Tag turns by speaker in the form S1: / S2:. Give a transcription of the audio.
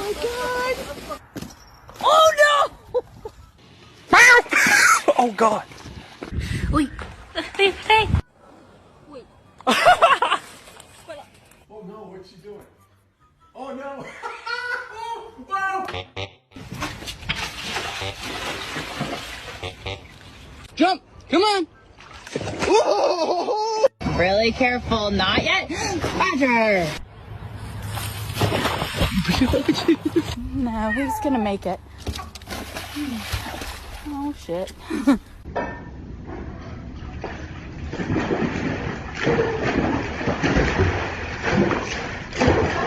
S1: my god! Oh no!
S2: Oh god!
S1: Wait, hey, hey! Wait.
S2: Oh no, what's she doing? Oh no! Oh,
S3: Jump! Come on!
S2: oh.
S4: Really careful, not yet. Roger.
S1: No, he's gonna make it. Oh shit.